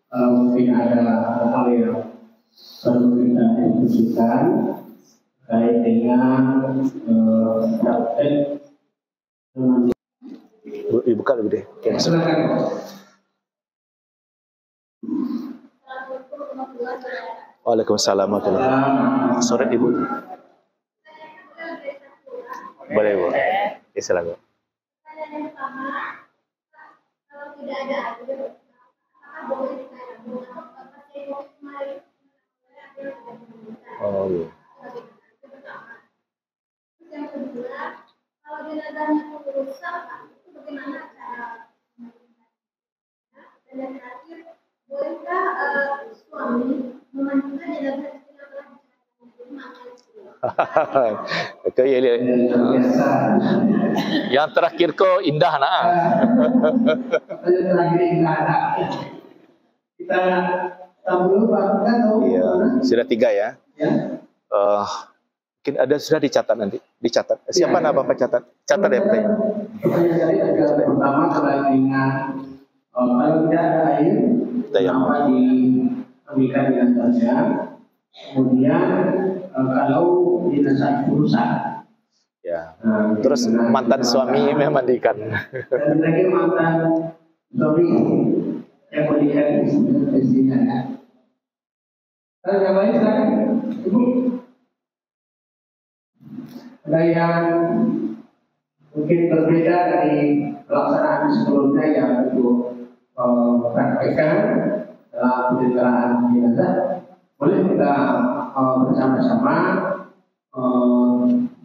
mungkin ada hal yang perlu kita diskusikan terkait dengan praktek buka lebih deh. Silakan. Waalaikumsalam warahmatullahi wabarakatuh. Sore Ibu. Boleh Bu. Ya silakan. Kalau tidak ada air, boleh ditayamum. Oh iya. Yang kedua, kalau jenazahnya rusak, itu bagaimana cara dan yang terakhir, bolehkah suami memandikan jenazah istri yang telah Oke, yang terakhir kok indah nak. Kita tahu dulu Pak, kita tahu. Iya, sudah 3 ya. Mungkin ada sudah dicatat nanti, dicatat. Siapa nama Bapak catat? Catat ya Pak. Pertama terkait dengan kalau tidak ada air, kenapa diambilkan jenazahnya? Kemudian kalau jenazah itu rusak. Ya. Terus mantan suami memandikan. Dan lagi mantan suami yang memandikan istrinya. Kalau yang lain silakan, Ibu. Ada yang mungkin berbeda dari pelaksanaan sebelumnya yang itu praktekkan dalam penyelenggaraan jenazah, boleh kita bersama-sama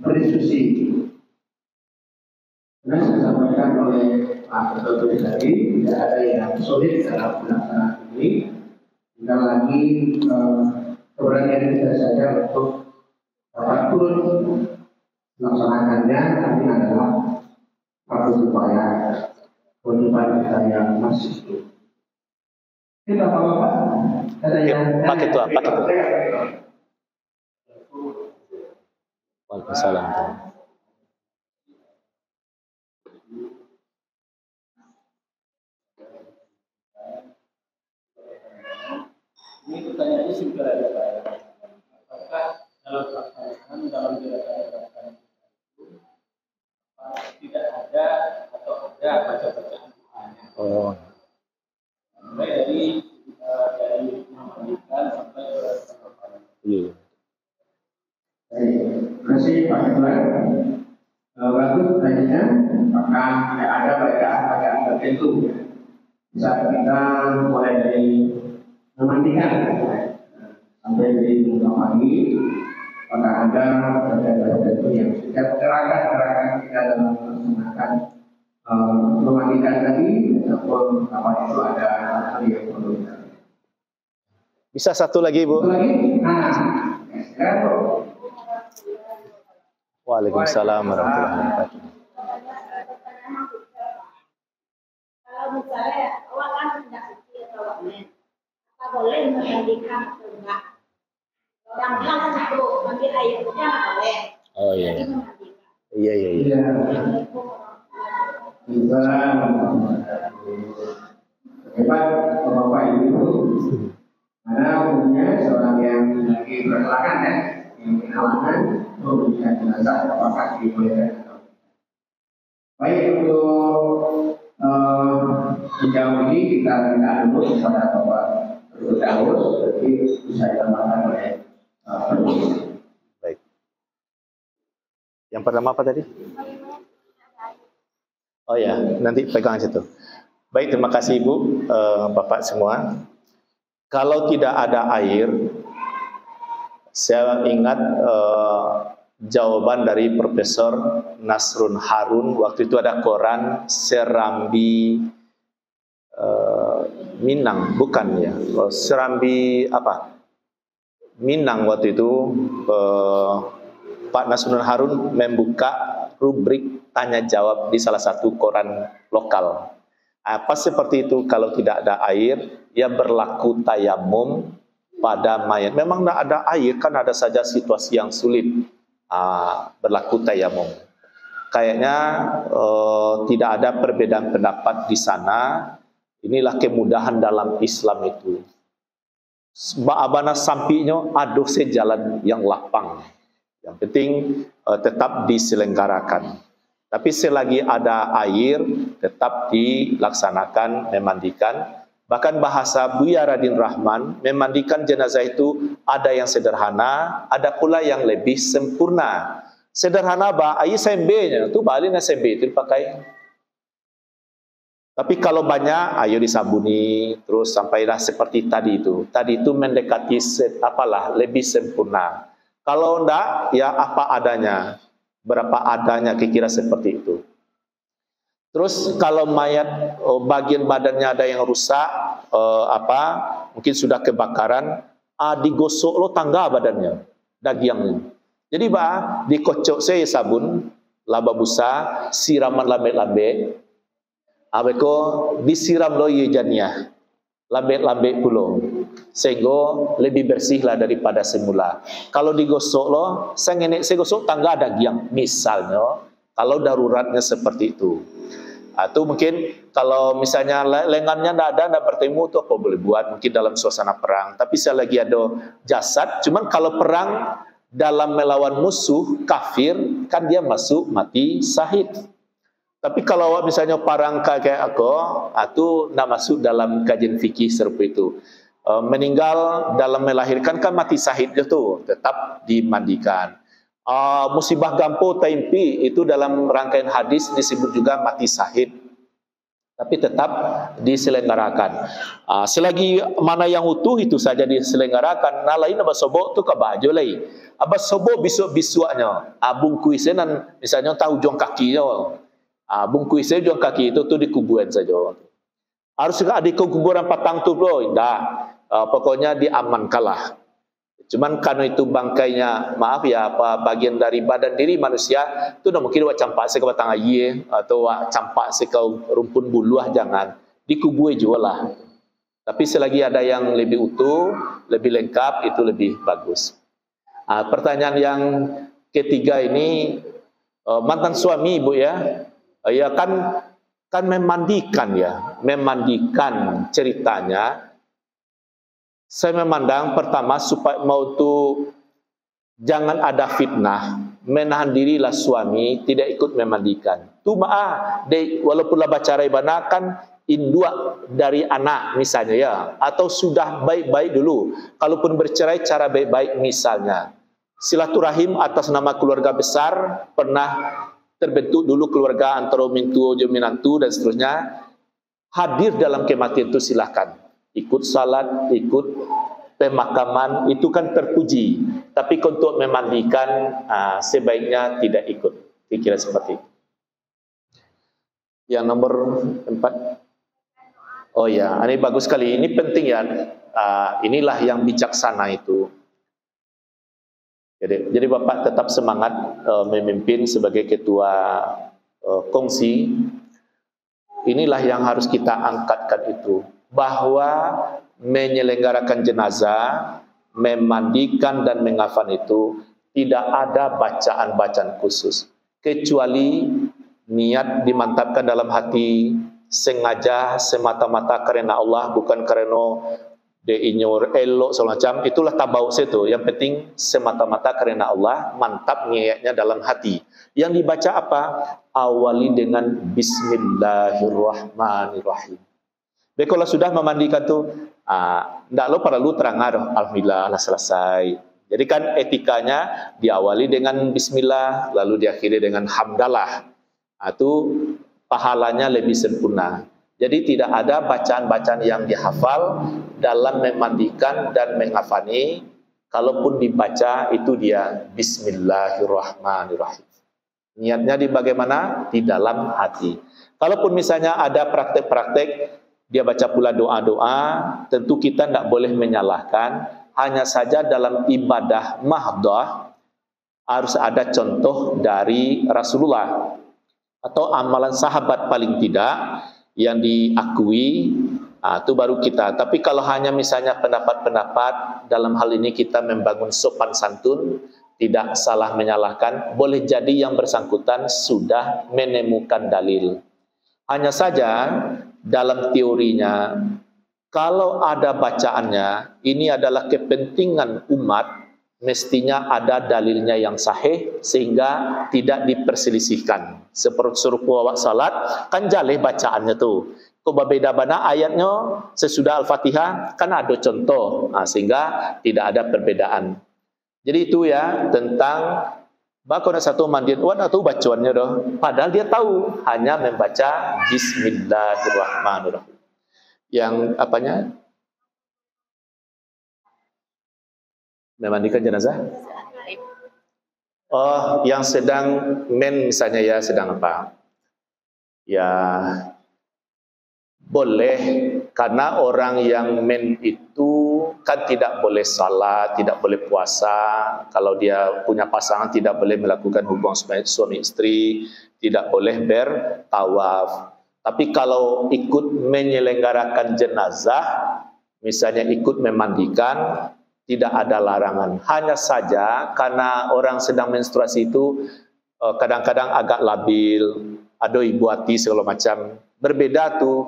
berdiskusi. Karena saya sampaikan oleh Pak Ketua tadi, tidak ada yang sulit dalam pelaksanaan ini. Tinggal lagi keberanian kita saja untuk turun melaksanakannya. Ini adalah satu upaya kewajiban kita yang masih. Kita Bapak, ada yang Pak Ketua, Pak Ketua. Waalaikumsalam. Ini pertanyaannya simpel aja Pak. Apakah dalam pelaksanaan dalam gerakan itu tidak ada atau ada baca-bacaan Qurannya? Oh. Mulai dari memandikan sampai ke Iya. Terima kasih Pak Ketua. Bagus tanya, apakah tidak ada bacaan-bacaan tertentu? Bisa kita mulai dari memandikan sampai di muka pagi, apakah ada bacaan tertentu yang setiap gerakan-gerakan kita dalam melaksanakan memandikan tadi, ataupun apa itu ada hal yang perlu kita. Bisa satu lagi, Bu? Satu lagi? Ya, Waalaikumsalam warahmatullahi wabarakatuh. Kalau misalnya awak kan tidak suci atau awaknya, apa boleh memandikan atau enggak? Yang bilang itu ambil airnya boleh. Oh iya. Iya. iya. Bisa. Hebat Bapak Ibu. Karena umumnya seorang yang lagi berhalangan ya, yang berhalangan memberikan jenazah apakah dibolehkan atau tidak. Baik, untuk sejauh ini kita minta dulu kepada Bapak Firdaus, jadi bisa ditambahkan oleh penulis. Baik. Yang pertama apa tadi? Oh ya, nanti pegang situ. Baik, terima kasih Ibu, Bapak semua. Kalau tidak ada air, saya ingat jawaban dari Profesor Nasrun Harun. Waktu itu ada koran Serambi Minang, bukan ya? Serambi apa? Minang waktu itu Pak Nasrun Harun membuka rubrik tanya jawab di salah satu koran lokal. Apa seperti itu, kalau tidak ada air, ya berlaku tayamum pada mayat. Memang tidak ada air, kan ada saja situasi yang sulit, berlaku tayamum. Kayaknya tidak ada perbedaan pendapat di sana. Inilah kemudahan dalam Islam itu. Abana sampingnya ada sejalan yang lapang. Yang penting tetap diselenggarakan. Tapi selagi ada air, tetap dilaksanakan memandikan. Bahkan bahasa Buya Radin Rahman, memandikan jenazah itu ada yang sederhana, ada pula yang lebih sempurna. Sederhana air sembenya, itu balik sembe itu dipakai. Tapi kalau banyak, ayo disabuni, terus sampailah seperti tadi itu. Tadi itu mendekati lebih sempurna. Kalau enggak, ya apa adanya. Berapa adanya kira-kira seperti itu. Terus kalau mayat bagian badannya ada yang rusak, mungkin sudah kebakaran, digosok lo tangga badannya, dagingnya. Jadi dikocok saya sabun, laba busa, siraman lambe-lambe, abeko disiram lo yejania, lambe-lambe pulau, sehingga lebih bersihlah daripada semula. Kalau digosok lo, saya gosok tangga daging, misalnya, kalau daruratnya seperti itu. Atau mungkin kalau misalnya lengannya tidak bertemu, itu apa boleh buat, mungkin dalam suasana perang. Tapi saya lagi ada jasad, cuman kalau perang dalam melawan musuh kafir, kan dia masuk mati syahid. Tapi kalau misalnya parang kayak aku, itu tidak masuk dalam kajian fikih seperti itu. Meninggal dalam melahirkan kan mati syahid itu tetap dimandikan. Musibah gampo taimpi itu dalam rangkaian hadis disebut juga mati syahid. Tapi tetap diselenggarakan. Selagi mana yang utuh itu saja diselenggarakan. Nah lain abah sobok tu kabaju lain. Abah sobok bisuk-bisuknya. Bungkuisnya misalnya tahu ujung kakinya. Bungkuisnya ujung kaki itu tu dikuburan saja. Harus juga ada kuburan patang tu bro. Tidak. Pokoknya diamankanlah. Cuman karena itu bangkainya, maaf ya, bagian dari badan diri manusia itu dah mungkin wak campak sekau batang air atau wak campak sekau rumpun buluah, jangan dikubur juga lah. Tapi selagi ada yang lebih utuh, lebih lengkap, itu lebih bagus. Pertanyaan yang ketiga ini, mantan suami ibu ya, ya kan memandikan ya, memandikan ceritanya. Saya memandang pertama supaya mau tu jangan ada fitnah, menahan dirilah suami tidak ikut memandikan. Tu walaupun lah baca ibana kan indua dari anak misalnya ya, atau sudah baik-baik dulu. Kalaupun bercerai cara baik-baik misalnya. Silaturahim atas nama keluarga besar pernah terbentuk dulu keluarga antara mintu, minantu dan seterusnya. Hadir dalam kematian itu silakan. Ikut salat, ikut pemakaman, itu kan terpuji. Tapi untuk memandikan, sebaiknya tidak ikut. Kira-kira seperti itu. Yang nomor 4. Oh ya, ini bagus sekali. Ini penting ya. Inilah yang bijaksana itu. Jadi Bapak tetap semangat memimpin sebagai ketua kongsi. Inilah yang harus kita angkatkan itu. Bahwa menyelenggarakan jenazah, memandikan dan mengafan itu tidak ada bacaan-bacaan khusus. Kecuali niat dimantapkan dalam hati, sengaja semata-mata karena Allah, bukan karena deinyor elok semacam, itulah tabau situ. Yang penting semata-mata karena Allah, mantap niatnya dalam hati. Yang dibaca apa? Awali dengan Bismillahirrahmanirrahim. Baik, kalau sudah memandikan tu, tidak lo perlu terang alhamdulillah lah selesai. Jadi kan etikanya diawali dengan Bismillah, lalu diakhiri dengan Hamdalah. Itu pahalanya lebih sempurna. Jadi tidak ada bacaan-bacaan yang dihafal dalam memandikan dan mengafani. Kalaupun dibaca itu dia Bismillahirrahmanirrahim. Niatnya di bagaimana? Di dalam hati. Kalaupun misalnya ada praktek-praktek dia baca pula doa-doa, tentu kita tidak boleh menyalahkan. Hanya saja dalam ibadah mahdoh harus ada contoh dari Rasulullah atau amalan sahabat paling tidak yang diakui, itu baru kita. Tapi kalau hanya misalnya pendapat-pendapat, dalam hal ini kita membangun sopan santun, tidak salah menyalahkan. Boleh jadi yang bersangkutan sudah menemukan dalil. Hanya saja dalam teorinya, kalau ada bacaannya, ini adalah kepentingan umat, mestinya ada dalilnya yang sahih sehingga tidak diperselisihkan. Seperti suruh awak salat, kan jaleh bacaannya tu. Kok berbeda mana ayatnya sesudah Al-Fatihah, kan ada contoh, sehingga tidak ada perbedaan. Jadi itu ya tentang bakona satu mandit wan atau bacaannya doh. Padahal dia tahu hanya membaca Bismillahirrahmanirrahim. Yang apanya? Memandikan jenazah? Oh, yang sedang misalnya ya sedang apa? Ya boleh, karena orang yang itu kan tidak boleh salat, tidak boleh puasa. Kalau dia punya pasangan tidak boleh melakukan hubungan suami istri, tidak boleh bertawaf. Tapi kalau ikut menyelenggarakan jenazah, misalnya ikut memandikan, tidak ada larangan. Hanya saja karena orang sedang menstruasi itu kadang-kadang agak labil, ada ibu hati segala macam. Berbeda tuh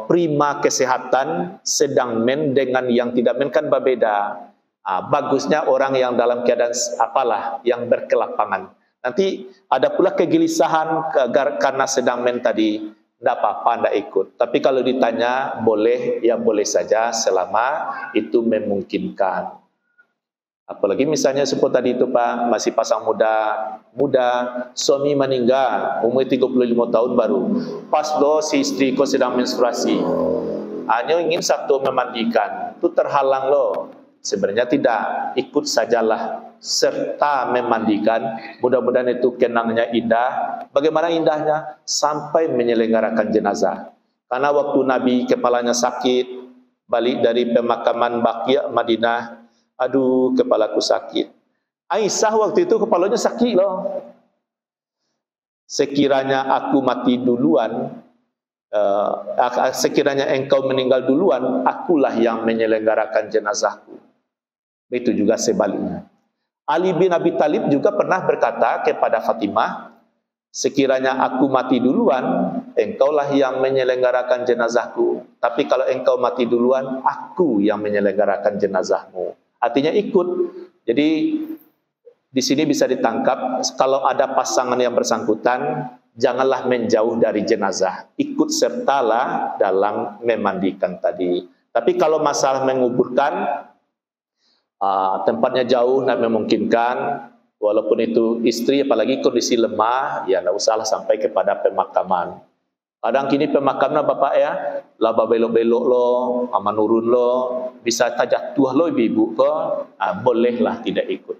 prima kesehatan sedang men dengan yang tidak men kan berbeda. Bagusnya orang yang dalam keadaan apalah yang berkelapangan. Nanti ada pula kegelisahan karena sedang men tadi, tidak apa-apa, tidak ikut. Tapi kalau ditanya boleh, ya boleh saja selama itu memungkinkan. Apalagi misalnya seperti tadi itu Pak, masih pasang muda, suami meninggal, umur 35 tahun baru. Pas lo si istri kau sedang menstruasi, hanya ingin satu memandikan, itu terhalang lo. Sebenarnya tidak, ikut sajalah serta memandikan. Mudah-mudahan itu kenangnya indah. Bagaimana indahnya? Sampai menyelenggarakan jenazah. Karena waktu Nabi kepalanya sakit, balik dari pemakaman Baqi' Madinah, aduh kepalaku sakit. Aisyah waktu itu kepalanya sakit loh. Sekiranya aku mati duluan, sekiranya engkau meninggal duluan, akulah yang menyelenggarakan jenazahku. Itu juga sebaliknya. Ali bin Abi Thalib juga pernah berkata kepada Fatimah, sekiranya aku mati duluan, engkaulah yang menyelenggarakan jenazahku. Tapi kalau engkau mati duluan, aku yang menyelenggarakan jenazahmu. Artinya ikut. Jadi di sini bisa ditangkap kalau ada pasangan yang bersangkutan, janganlah menjauh dari jenazah. Ikut sertalah dalam memandikan tadi. Tapi kalau masalah menguburkan, tempatnya jauh dan memungkinkan, walaupun itu istri apalagi kondisi lemah, ya tidak usahlah sampai kepada pemakaman. Kadang kini pemakaman Bapak ya, laba belok-belok lo, menurun lo, bisa jatuh lo ibu-ibu ko, bolehlah tidak ikut.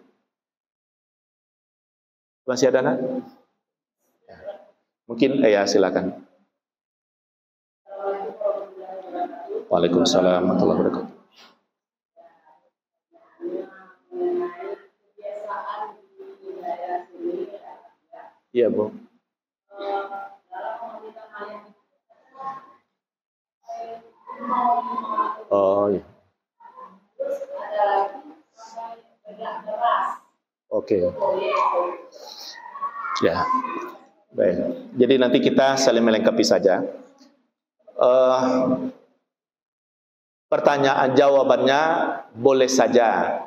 Masih ada nak? Mungkin ya silakan. Waalaikumsalam warahmatullahi wabarakatuh. Iya Bu. Oh iya. Oke. Ya. Baik. Jadi nanti kita saling melengkapi saja. Pertanyaan jawabannya boleh saja.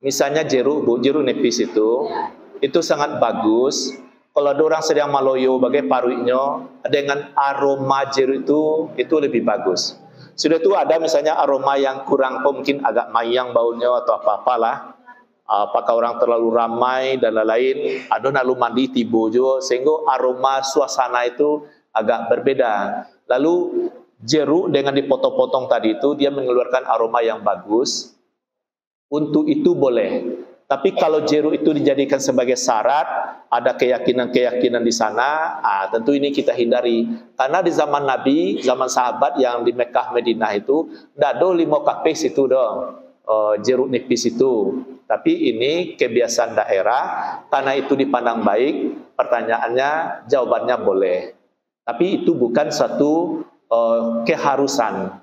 Misalnya jeruk Bu, jeruk nipis itu sangat bagus. Kalau ada orang sedang maloyo bagai paruinya dengan aroma jeruk itu lebih bagus. Sudah itu ada misalnya aroma yang kurang mungkin agak mayang baunya atau apa-apalah. Apakah orang terlalu ramai dan lain-lain, ada lalu mandi tibo juga sehingga aroma suasana itu agak berbeda. Lalu jeruk dengan dipotong-potong tadi itu dia mengeluarkan aroma yang bagus. Untuk itu boleh. Tapi kalau jeruk itu dijadikan sebagai syarat, ada keyakinan-keyakinan di sana, tentu ini kita hindari. Karena di zaman Nabi, zaman sahabat yang di Mekah Madinah itu, tidak ada 5 kapis itu dong, jeruk nipis itu. Tapi ini kebiasaan daerah, karena itu dipandang baik, pertanyaannya, jawabannya boleh. Tapi itu bukan satu keharusan.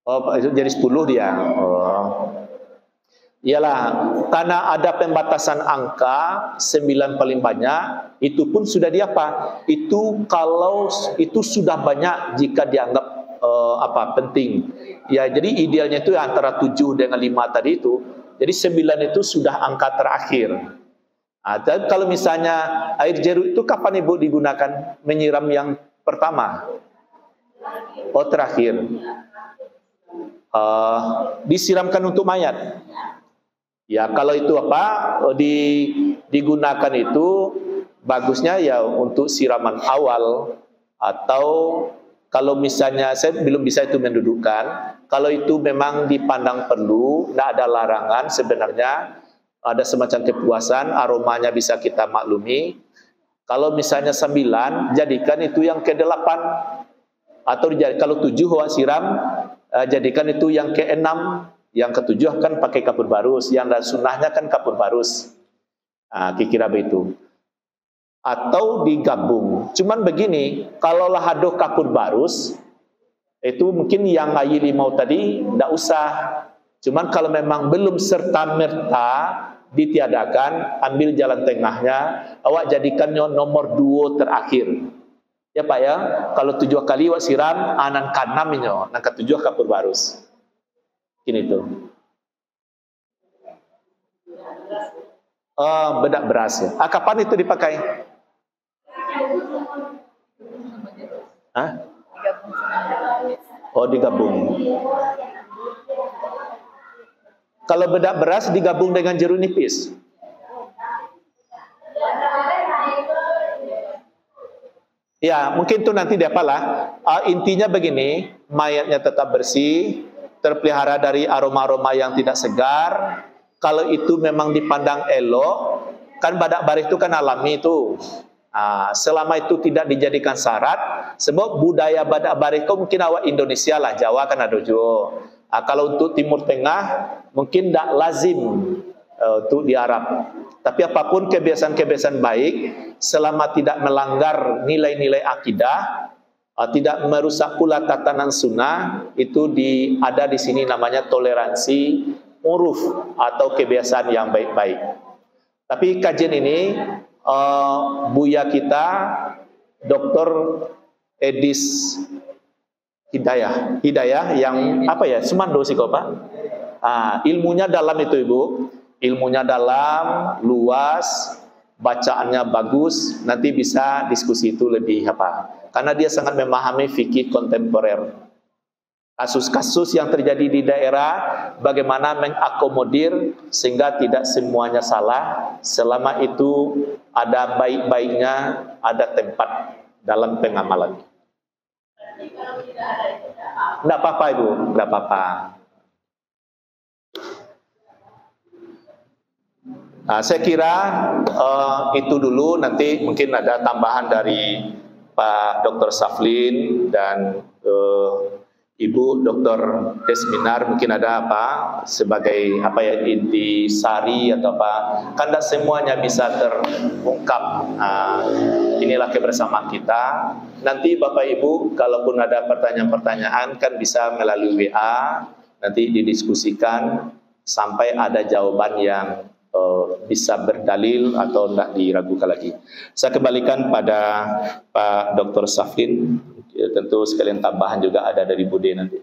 Oh, itu jadi 10 dia. Ialah karena ada pembatasan angka 9 paling banyak, itu pun sudah diapa? Itu kalau itu sudah banyak jika dianggap penting. Ya, jadi idealnya itu antara 7 dengan 5 tadi itu. Jadi 9 itu sudah angka terakhir. Dan kalau misalnya air jeruk itu kapan Ibu digunakan? Menyiram yang pertama? Oh, terakhir. Disiramkan untuk mayat. Ya, kalau itu digunakan itu bagusnya ya untuk siraman awal, atau kalau misalnya saya belum bisa itu mendudukkan, kalau itu memang dipandang perlu, tidak ada larangan sebenarnya, ada semacam kepuasan, aromanya bisa kita maklumi. Kalau misalnya 9, jadikan itu yang ke-8, atau kalau 7 siram, jadikan itu yang ke-6. Yang ke-7 kan pakai kapur barus, yang sunnahnya kan kapur barus. Kira-kira begitu. Atau digabung. Cuman begini, kalau lahado kapur barus, itu mungkin yang ayi limau tadi tidak usah. Cuman kalau memang belum serta-merta ditiadakan, ambil jalan tengahnya, awak jadikannya nomor 2 terakhir. Ya Pak ya, kalau 7 kali awak siram, anan kanam ini, nang ke-7 kapur barus. Ini tuh. Bedak beras ya. Kapan itu dipakai? Oh, digabung. Kalau bedak beras digabung dengan jeruk nipis. Ya, mungkin itu nanti diapalah. Intinya begini, mayatnya tetap bersih, terpelihara dari aroma-aroma yang tidak segar. Kalau itu memang dipandang elok, kan badak baris itu kan alami itu. Selama itu tidak dijadikan syarat, sebab budaya badak baris itu mungkin awak Indonesia lah, Jawa kan ada juga. Kalau untuk Timur Tengah mungkin tidak lazim untuk di Arab. Tapi apapun kebiasaan-kebiasaan baik, selama tidak melanggar nilai-nilai akidah, tidak merusak pula tatanan sunnah, itu ada di sini namanya toleransi uruf atau kebiasaan yang baik-baik. Tapi kajian ini buya kita Dr. Edis Hidayah yang Sumando sih kok Pak. Ilmunya dalam itu Ibu, ilmunya dalam, luas, bacaannya bagus, nanti bisa diskusi itu lebih karena dia sangat memahami fikih kontemporer. Kasus-kasus yang terjadi di daerah, bagaimana mengakomodir sehingga tidak semuanya salah, selama itu ada baik-baiknya, ada tempat dalam pengamalan. Tidak apa-apa Ibu, tidak apa-apa. Saya kira itu dulu, nanti mungkin ada tambahan dari Pak Dr. Saflin dan Ibu Dr. Desminar, mungkin ada sebagai inti sari atau kan tidak semuanya bisa terungkap. Inilah kebersamaan kita. Nanti Bapak Ibu kalaupun ada pertanyaan-pertanyaan kan bisa melalui WA, nanti didiskusikan sampai ada jawaban yang bisa berdalil atau tidak diragukan lagi. Saya kembalikan pada Pak Dr. Saflin. Ya, tentu sekalian tambahan juga ada dari Bude nanti.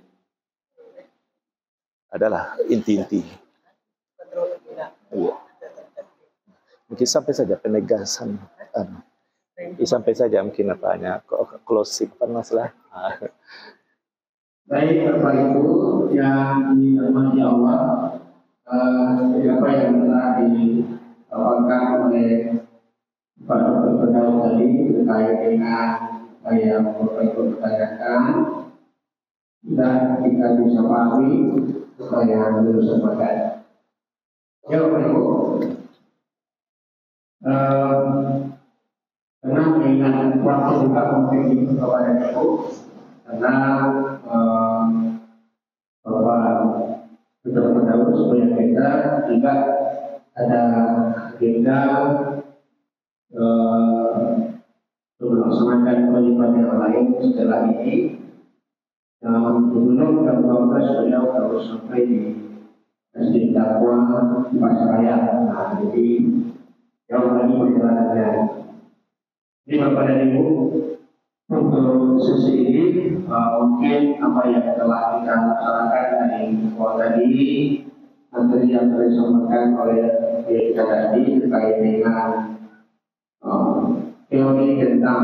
Adalah inti-inti. Iya. Mungkin sampai saja penegasan. Sampai saja mungkin closing masalah. Baik Bapak Ibu yang dirahmati Allah, apa yang telah dilakukan oleh Pak Dr. Firdaus tadi terkait dengan yang Bapak Ibu bertanyakan, dan kita bisa pahami supaya belum sepakat. Ya Bapak Ibu, karena mengingat waktu juga penting itu kepada Ibu, karena bahwa Dr. Firdaus supaya kita tidak ada agenda melaksanakan kewajiban yang lain setelah ini. Sebelum jam 12 beliau harus sampai di Masjid Taqwa Pasaraya. Nah, jadi jauh lagi perjalanannya. Jadi Bapak dan Ibu, untuk sesi ini mungkin apa yang telah kita laksanakan dari awal tadi, materi yang telah disampaikan oleh kita tadi terkait dengan teori tentang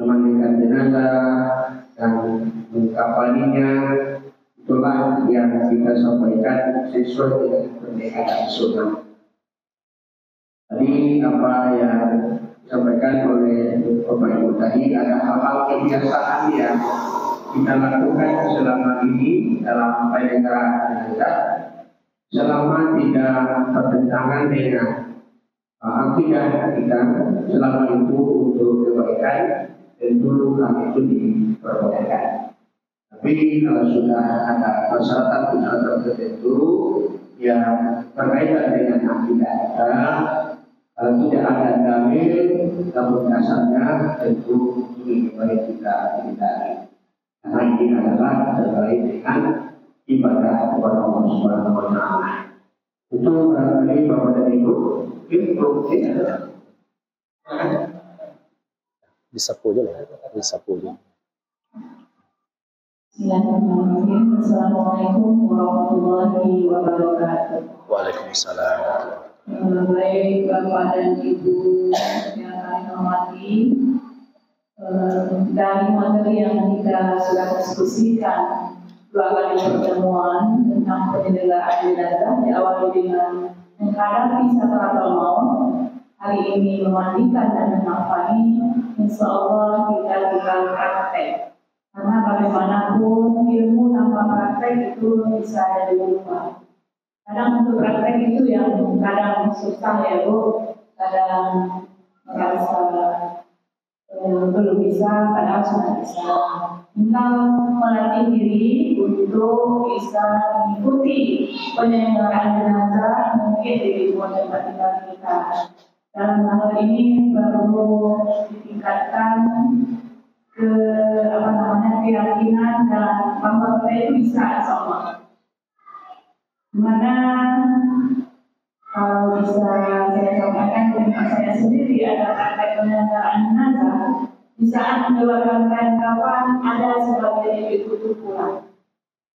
memandikan jenazah dan mengkafaninya, itulah yang kita sampaikan sesuai dengan pernikahan sunnah. Tadi apa yang disampaikan oleh Bapak Ibu tadi ada hal-hal kebiasaan yang kita lakukan selama ini dalam penyelenggaraan jenazah, selama tidak bertentangan dengan akidah kita, selama itu untuk kebaikan, tentu hal itu diperbolehkan. Tapi kalau sudah ada persyaratan tertentu yang berkaitan dengan akidah kita, kalau tidak ada dalil, namun dasarnya tentu lebih baik kita hindari. Karena ini adalah terkait dengan ibadah kepada Allah Subhanahu Wa Taala. Itu barangkali Bapak dan Ibu, mungkin Disapu aja lah, disapu aja. Bismillahirrahmanirrahim. Assalamualaikum warahmatullahi wabarakatuh. Waalaikumsalam. Baik Bapak dan Ibu yang kami hormati, dari materi yang kita sudah diskusikan 2 kali pertemuan tentang penyelenggaraan jenazah, diawali dengan menghadapi sakaratul maut, hari ini memandikan dan mengkafani. Insya Allah kita tinggal praktek, karena bagaimanapun ilmu tanpa praktek itu bisa jadi lupa. Kadang untuk praktek itu yang kadang susah ya Bu, kadang merasa belum bisa, kadang sudah bisa. Tinggal melatih diri untuk bisa mengikuti penyelenggaraan jenazah mungkin di lingkungan tempat tinggal kita. Dalam hal ini perlu ditingkatkan keyakinan dan bahwa kita itu bisa sama. Mana kalau bisa saya sampaikan tentang saya sendiri ada praktek penyelenggaraan jenazah, di saat mengeluarkan kain kafan ada sebagian yang ditutup pulang.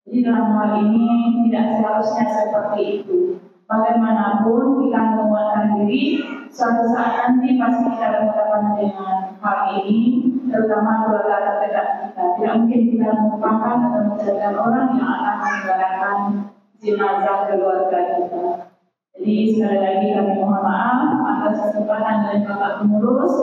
Jadi dalam hal ini tidak seharusnya seperti itu. Bagaimanapun kita menguatkan diri, suatu saat nanti pasti kita berhadapan dengan hal ini, terutama keluarga terdekat kita. Tidak mungkin kita melupakan atau menjadikan orang yang akan meninggalkan jenazah keluarga kita. Jadi sekali lagi kami mohon maaf atas kesempatan dari Bapak Pengurus,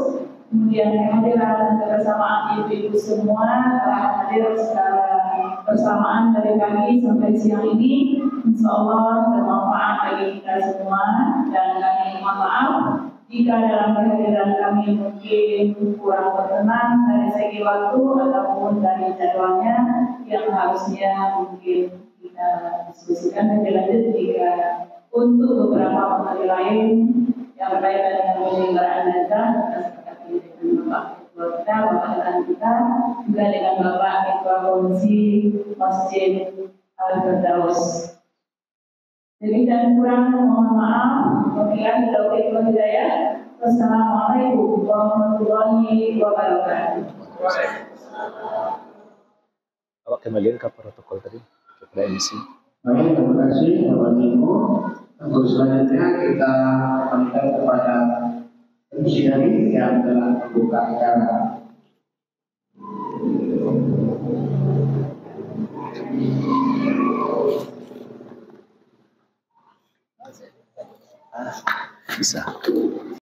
kemudian kehadiran dan kebersamaan ibu-ibu semua telah hadir secara bersamaan dari pagi sampai siang ini. Insya Allah bermanfaat bagi kita semua, dan kami mohon maaf jika dalam kehadiran kami mungkin kurang berkenan dari segi waktu ataupun dari jadwalnya yang harusnya mungkin kita diskusikan lebih lanjut jika untuk beberapa materi lain yang berkaitan dengan penyelenggaraan jenazah kita sepakati dengan Bapak Ketua kita, Bapak Dekan kita, juga dengan Bapak Ketua Komisi Masjid Al-Firdaus. Jadi dan kurang mohon maaf, wabillahi taufiq wal hidayah. Wassalamualaikum warahmatullahi wabarakatuh. Awak kembaliin ke protokol tadi, kepada MC. Baik, terima kasih Bapak Ibu. Untuk selanjutnya kita kembalikan kepada MC dari yang telah membuka acara. Bisa.